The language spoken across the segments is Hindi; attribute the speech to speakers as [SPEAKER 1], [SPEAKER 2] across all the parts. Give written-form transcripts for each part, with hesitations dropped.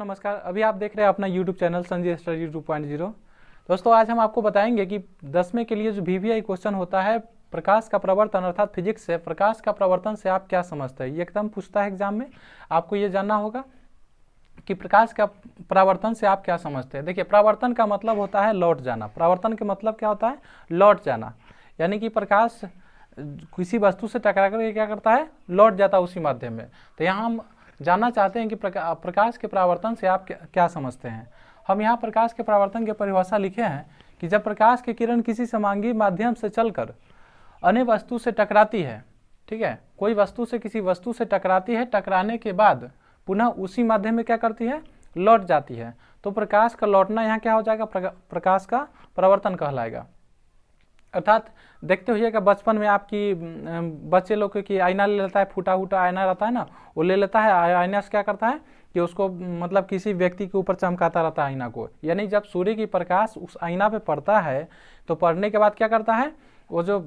[SPEAKER 1] नमस्कार। अभी आप देख रहे हैं अपना YouTube चैनल संजय स्टडी 2.0। दोस्तों आज हम आपको बताएंगे कि 10वें के लिए जो VVI क्वेश्चन होता है प्रकाश का प्रवर्तन अर्थात फिजिक्स से प्रकाश का प्रवर्तन से आप क्या समझते हैं, ये एकदम पूछता है एग्जाम में। आपको ये जानना होगा कि प्रकाश का परावर्तन से आप क्या समझते हैं। देखिए, परावर्तन का मतलब होता है लौट जाना। परावर्तन का मतलब क्या होता है? लौट जाना, यानी कि प्रकाश किसी वस्तु से टकरा कर क्या करता है? लौट जाता है उसी माध्यम में। तो यहाँ हम जानना चाहते हैं कि प्रकाश के परावर्तन से आप क्या समझते हैं। हम यहाँ प्रकाश के परावर्तन की परिभाषा लिखे हैं कि जब प्रकाश की किरण किसी समांगी माध्यम से चलकर अन्य वस्तु से टकराती है, ठीक है, कोई वस्तु से किसी वस्तु से टकराती है, टकराने के बाद पुनः उसी माध्यम में क्या करती है? लौट जाती है। तो प्रकाश का लौटना यहाँ क्या हो जाएगा? प्रकाश का परावर्तन कहलाएगा। अर्थात देखते होइएगा बचपन में आपकी बच्चे लोग की आईना ले लेता है, फूटा फूटा आईना रहता है ना, वो ले लेता है। आईना से क्या करता है कि उसको मतलब किसी व्यक्ति के ऊपर चमकाता रहता है आईना को। यानी जब सूर्य की प्रकाश उस आईना पे पड़ता है तो पड़ने के बाद क्या करता है, वो जो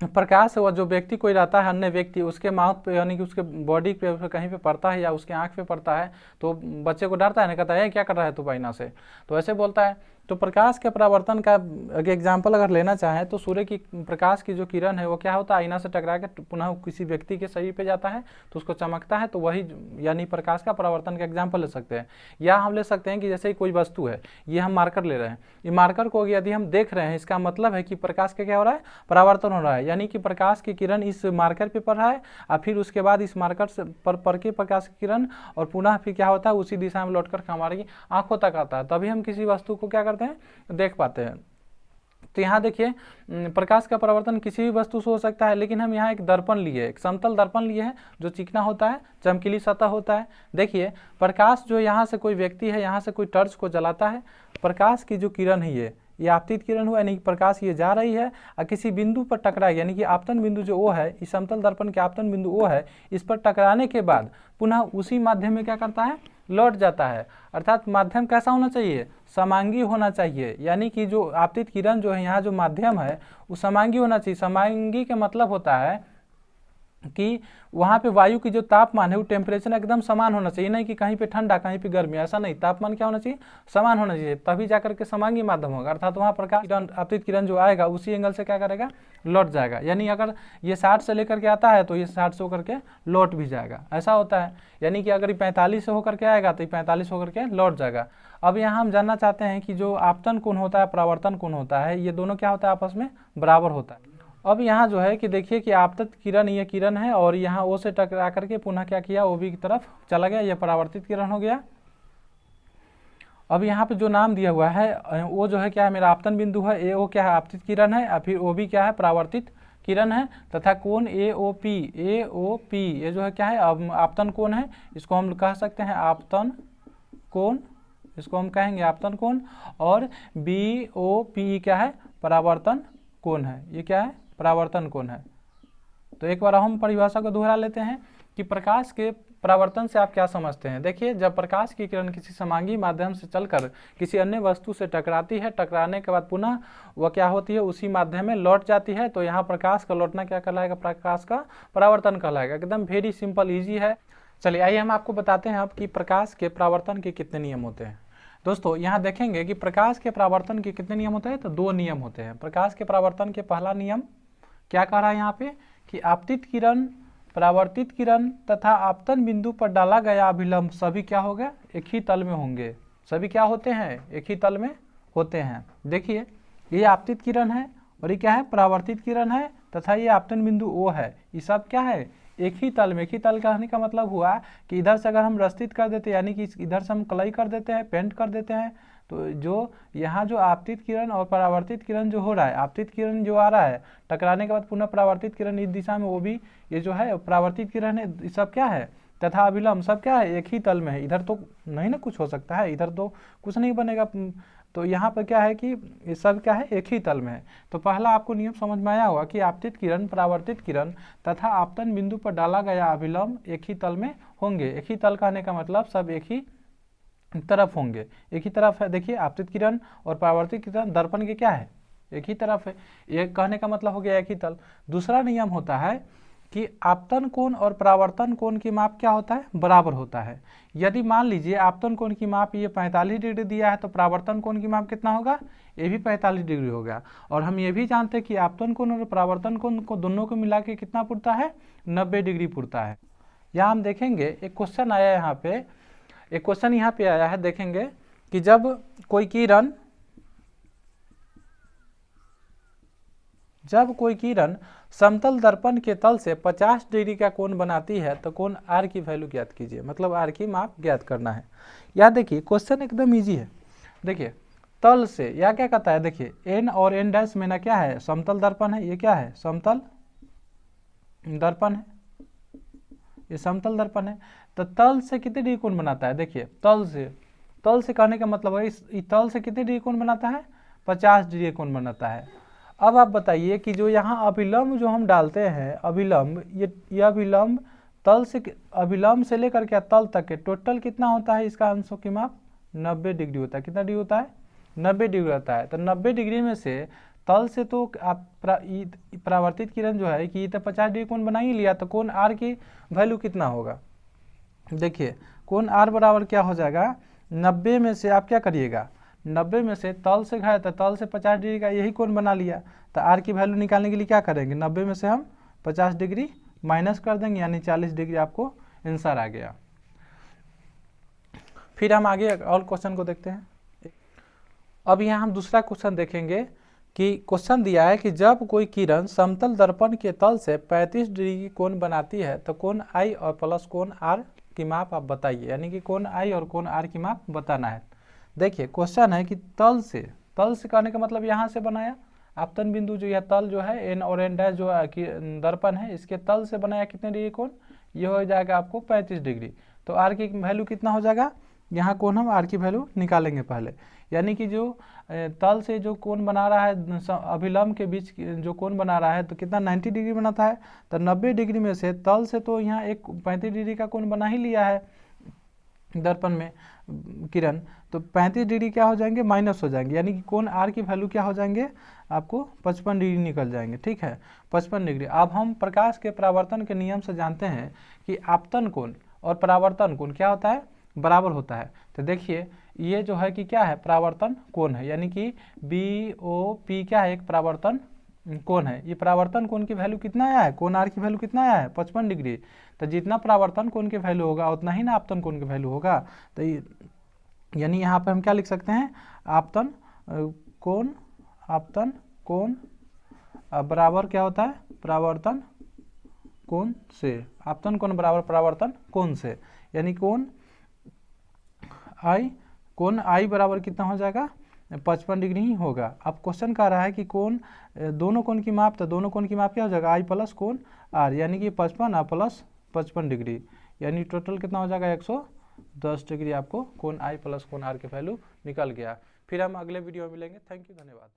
[SPEAKER 1] प्रकाश है वो जो व्यक्ति कोई रहता है, अन्य व्यक्ति, उसके माउथ पे यानी कि उसके बॉडी पे कहीं पे पड़ता है या उसके आंख पे पड़ता है तो बच्चे को डरता है ना, कहता है क्या कर रहा है तू आईना से, तो ऐसे बोलता है। तो प्रकाश के परावर्तन का एग्जाम्पल अगर लेना चाहें तो सूर्य की प्रकाश की जो किरण है वो क्या होता है? आईना से टकरा के पुनः किसी व्यक्ति के शरीर पे जाता है तो उसको चमकता है, तो वही यानी प्रकाश का परावर्तन का एग्जाम्पल ले सकते हैं। या हम ले सकते हैं कि जैसे कोई वस्तु है, ये हम मार्कर ले रहे हैं, ये मार्कर को यदि हम देख रहे हैं, इसका मतलब है कि प्रकाश का क्या हो रहा है? परावर्तन हो रहा है। यानी कि प्रकाश की किरण इस मार्कर पे पड़ रहा है और फिर उसके बाद इस मार्कर से पर के प्रकाश की किरण और पुनः फिर क्या होता है? उसी दिशा में लौटकर हमारी आंखों तक आता है, तभी हम किसी वस्तु को क्या करते हैं? देख पाते हैं। तो यहाँ देखिए, प्रकाश का परावर्तन किसी भी वस्तु से हो सकता है, लेकिन हम यहाँ एक दर्पण लिए, एक समतल दर्पण लिए हैं जो चिकना होता है, चमकीली सतह होता है। देखिए, प्रकाश जो यहाँ से कोई व्यक्ति है, यहाँ से कोई टॉर्च को जलाता है, प्रकाश की जो किरण है ये आपतित किरण हुआ, यानी कि प्रकाश ये जा रही है और किसी बिंदु पर टकराएगी, यानी कि आपतन बिंदु जो ओ है, इस समतल दर्पण के आपतन बिंदु ओ है, इस पर टकराने के बाद पुनः उसी माध्यम में क्या करता है? लौट जाता है। अर्थात माध्यम कैसा होना चाहिए? समांगी होना चाहिए। यानी कि जो आपतित किरण जो है, यहाँ जो माध्यम है वो समांगी होना चाहिए। समांगी का मतलब होता है कि वहाँ पे वायु की जो तापमान है वो टेम्परेचर एकदम समान होना चाहिए, नहीं कि कहीं पे ठंडा कहीं पे गर्मी, ऐसा नहीं। तापमान क्या होना चाहिए? समान होना चाहिए, तभी जाकर के समांगी माध्यम होगा। अर्थात वहाँ प्रकाश किरण आपतित किरण जो आएगा उसी एंगल से क्या करेगा? लौट जाएगा। यानी अगर ये 60 से लेकर के आता है तो ये 60 से होकर के लौट भी जाएगा, ऐसा होता है। यानी कि अगर ये 45 से होकर के आएगा तो ये 45 होकर के लौट जाएगा। अब यहाँ हम जानना चाहते हैं कि जो आपतन कोण होता है, परावर्तन कोण होता है, ये दोनों क्या होता है? आपस में बराबर होता है। अब यहाँ जो है कि देखिए कि आपतित किरण ये किरण है और यहाँ ओ से टकरा करके पुनः क्या किया? ओ बी की तरफ चला गया, ये परावर्तित किरण हो गया। अब यहाँ पे जो नाम दिया हुआ है वो जो है क्या है? मेरा आपतन बिंदु है, ए ओ क्या है? आपतित किरण है, और फिर ओ बी क्या है? परावर्तित किरण है। तथा कोण ए ओ पी ये जो है क्या है? अब आपतन कोण है, इसको हम कह सकते हैं आपतन कोण, इसको हम कहेंगे आपतन कोण। और बी ओ पी क्या है? परावर्तन कोण है। ये क्या है? परावर्तन कोण है। तो एक बार हम परिभाषा को दोहरा लेते हैं कि प्रकाश के परावर्तन से आप क्या समझते हैं। देखिए, जब प्रकाश की किरण किसी समांगी माध्यम से चलकर किसी अन्य वस्तु से टकराती है, टकराने के बाद पुनः वह क्या होती है? उसी माध्यम में लौट जाती है, तो यहाँ प्रकाश का लौटना क्या कहलाएगा? प्रकाश का परावर्तन कहलाएगा। एकदम वेरी सिंपल, ईजी है। चलिए आइए हम आपको बताते हैं अब कि प्रकाश के परावर्तन के कितने नियम होते हैं। दोस्तों यहाँ देखेंगे कि प्रकाश के परावर्तन के कितने नियम होते हैं, तो 2 नियम होते हैं। प्रकाश के परावर्तन के पहला नियम क्या कह रहा है यहाँ पे कि आपतित किरण, परावर्तित किरण तथा आपतन बिंदु पर डाला गया अभिलंब सभी क्या होगा? एक ही तल में होंगे। सभी क्या होते हैं? एक ही तल में होते हैं। देखिए, ये आपतित किरण है और ये क्या है? परावर्तित किरण है तथा ये आपतन बिंदु ओ है। ये सब क्या है? एक ही तल में। एक ही तल कहने का मतलब हुआ कि इधर से अगर हम रस्तित कर देते, यानी कि इधर से हम कलई कर देते हैं, पेंट कर देते हैं, तो जो यहाँ जो आपतित किरण और परावर्तित किरण जो हो रहा है, आपतित किरण जो आ रहा है टकराने के बाद पुनः परावर्तित किरण इस दिशा में, वो भी ये जो है परावर्तित किरण है, ये सब क्या है? तथा अभिलंब सब क्या है? एक ही तल में है। इधर तो नहीं ना कुछ हो सकता है, इधर तो कुछ नहीं बनेगा। तो यहाँ पर क्या है कि ये सब क्या है? एक ही तल में है। तो पहला आपको नियम समझ में आया होगा कि आपतित किरण, परावर्तित किरण तथा आपतन बिंदु पर डाला गया अभिलंब एक ही तल में होंगे। एक ही तल कहने का मतलब सब एक ही तरफ होंगे, एक ही तरफ है। देखिए, आपतित किरण और परावर्तित किरण दर्पण के क्या है? एक ही तरफ है। एक कहने का मतलब हो गया एक ही तल। दूसरा नियम होता है कि आपतन कोण और परावर्तन कोण की माप क्या होता है, बराबर होता है। यदि मान लीजिए आपतन कोण की माप ये 45 डिग्री दिया है तो परावर्तन कोण की माप कितना होगा, ये भी 45 डिग्री होगा। और हम ये भी जानते हैं कि आपतन कोण और परावर्तन कोण को दोनों को मिला के कितना पुरता है, 90 डिग्री पुरता है। यहाँ हम देखेंगे एक क्वेश्चन आया है, यहाँ पे एक क्वेश्चन यहाँ पे आया है, देखेंगे कि जब कोई किरण समतल दर्पण के तल से 50 डिग्री का कोण बनाती है तो कोण आर की वैल्यू ज्ञात कीजिए, मतलब आर की माप ज्ञात करना है। या देखिए क्वेश्चन एकदम इजी है। देखिए तल से या क्या कहता है, देखिए एन और एन डैश में ना क्या है, समतल दर्पण है। ये क्या है, समतल दर्पण है, ये समतल दर्पण है। तो तल से कितने डिग्री कोण बनाता है, देखिए तल से कहने का मतलब है इस तल से कितने डिग्री कोण बनाता है, 50 डिग्री कोण बनाता है। अब आप बताइए कि जो यहाँ अभिलंब जो हम डालते हैं, अभिलंब, ये अभिलंब तल से, अभिलंब से लेकर के तल तक के टोटल कितना होता है, इसका अंशों की माप 90 डिग्री होता है। कितना डिग्री होता है, 90 डिग्री होता है। तो 90 डिग्री में से तल से तो आप परावर्तित किरण जो है कि ये तो 50 डिग्री कोण बना ही लिया, तो कोण आर की वैल्यू कितना होगा, देखिए कोण आर बराबर क्या हो जाएगा, 90 में से आप क्या करिएगा, 90 में से तल से गए तो तल से 50 डिग्री का यही कोण बना लिया, तो आर की वैल्यू निकालने के लिए क्या करेंगे, 90 में से हम 50 डिग्री माइनस कर देंगे, यानी 40 डिग्री आपको आंसर आ गया। फिर हम आगे और क्वेश्चन को देखते हैं। अब यहाँ हम दूसरा क्वेश्चन देखेंगे कि क्वेश्चन दिया है कि जब कोई किरण समतल दर्पण के तल से 35 डिग्री की कोण बनाती है तो कोण आई और प्लस कोण आर की माप आप बताइए, यानी कि कोण आई और कोण आर की माप बताना है। देखिए क्वेश्चन है कि तल से कहने का मतलब यहाँ से बनाया आपतन बिंदु, जो यह तल जो है एन और एन डैश जो दर्पण है इसके तल से बनाया कितने डिग्री कोण, ये हो जाएगा आपको 35 डिग्री। तो आर की वैल्यू कितना हो जाएगा, यहाँ कोण हम आर की वैल्यू निकालेंगे पहले, यानी कि जो तल से जो कोण बना रहा है अभिलंब के बीच जो कोण बना रहा है तो कितना 90 डिग्री बनाता है। तो 90 डिग्री में से तल से तो यहाँ एक 35 डिग्री का कोण बना ही लिया है दर्पण में किरण, तो 35 डिग्री क्या हो जाएंगे, माइनस हो जाएंगे, यानी कि कोण आर की वैल्यू क्या हो जाएंगे, आपको 55 डिग्री निकल जाएंगे। ठीक है, 55 डिग्री। अब हम प्रकाश के परावर्तन के नियम से जानते हैं कि आपतन कोण और परावर्तन कोण क्या होता है, बराबर होता है। तो देखिए ये जो है कि क्या है, परावर्तन कोण है, यानी कि BOP क्या है, एक परावर्तन कोण है। ये परावर्तन कोण की वैल्यू कितना आया है, कोण आर की वैल्यू कितना आया है, 55 डिग्री। तो जितना परावर्तन कोण की वैल्यू होगा उतना ही ना आपतन कोण की वैल्यू होगा। तो यानी यहाँ पे हम क्या लिख सकते हैं, आपतन कोण बराबर क्या होता है, परावर्तन कोण से। आपतन कोण बराबर परावर्तन कोण से, यानी कोण आई बराबर कितना हो जाएगा, 55 डिग्री ही होगा। अब क्वेश्चन कह रहा है कि कोण दोनों कोण की माप, तो दोनों कोण की माप क्या हो जाएगा, आई प्लस कोण आर, यानी कि 55 और प्लस 55 डिग्री, यानी टोटल कितना हो जाएगा 110 डिग्री। आपको कोण आई प्लस कोण आर की वैल्यू निकल गया। फिर हम अगले वीडियो में मिलेंगे। थैंक यू, धन्यवाद।